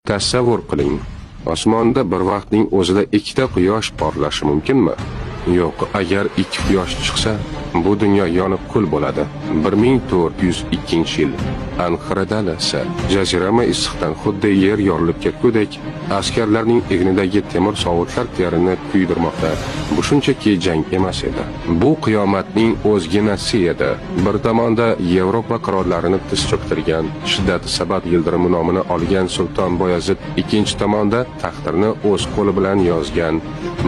Tasavvur qiling, osmonda bir vaqtning o'zida ikkita quyosh porlashi mumkinmi? Yo'q, agar ikki quyosh chiqsa, bu dunyo yonib kul bo'ladi. 1402-yil Anqarada esa jazirama issiqdan xuddi yer yorilib ketgudek, askarlarning egnidagi temir sovutlar terini kuydirmoqda. Bu shunchaki jang emas edi. Bu qiyomatning o'zginasi edi. Bir tomonda Yevropa qirollarini tiz cho'ktirgan, shiddati sabab yildirim nomini olgan Sulton Boyazid, ikkinchi tomonda taqdirni o'z qo'li bilan yozgan,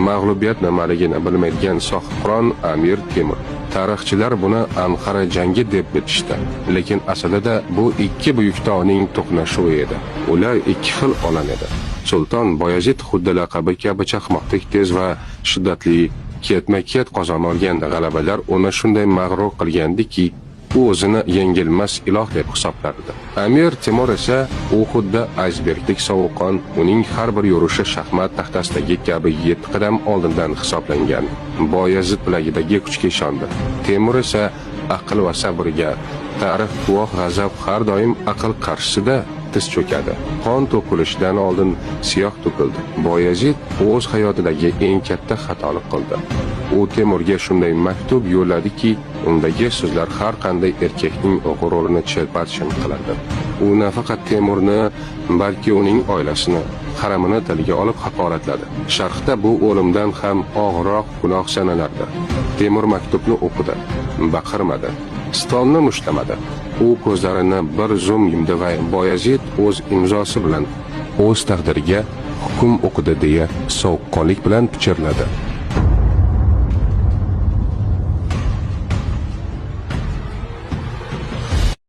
mag'lubiyat nimaligini bilmaydigan sohibqiron Amir Temur. Tarixchilar buni Anqara jangi deb bitishdi, lekin aslida bu ikki buyuk tog'ning to'qnashuvi edi. Ular ikki xil olam edi. Sulton Boyazid xuddi laqabi kabi chaqmoqdek tez va shiddatli ketma-ket qozona olgan g'alabalar uni shunday mag'rur qilgandiki, u o'zini yengilmas iloh deb hisoblardi. Amir Temur esa u xuddi aysbergdek sovuqqon, uning har bir yurishi shaxmat taxtasidagi kabi 7 qadam oldindan hisoblangan. Boyazid bilagidagi kuchga ishondi. Temur esa aql va sabrga, tarix guvoh g'azab har doim aql qarshisida tiz cho'kadi. Qon to'kilishidan oldin siyoh to'kildi. Boyazid o'z hayotidagi eng katta xatolik qildi. U Temurga shunday maktub yo'lladiki, undagi so'zlar har qanday erkakning g'ururini chelpatishini qiladi. U nafaqat Temurni, balki uning oilasini, haramini tiliga olib haqoratladi. Sharqda bu o'limdan ham og'irroq gunoh sanalardi. Temur maktubni o'qidi, baqirmadi, stolni mushtamadi. U ko'zlarini bir zum yumdi va Boyazid o'z imzosi bilan o'z taqdiriga hukm o'qidi deya sovuqqonlik bilan pichirladi.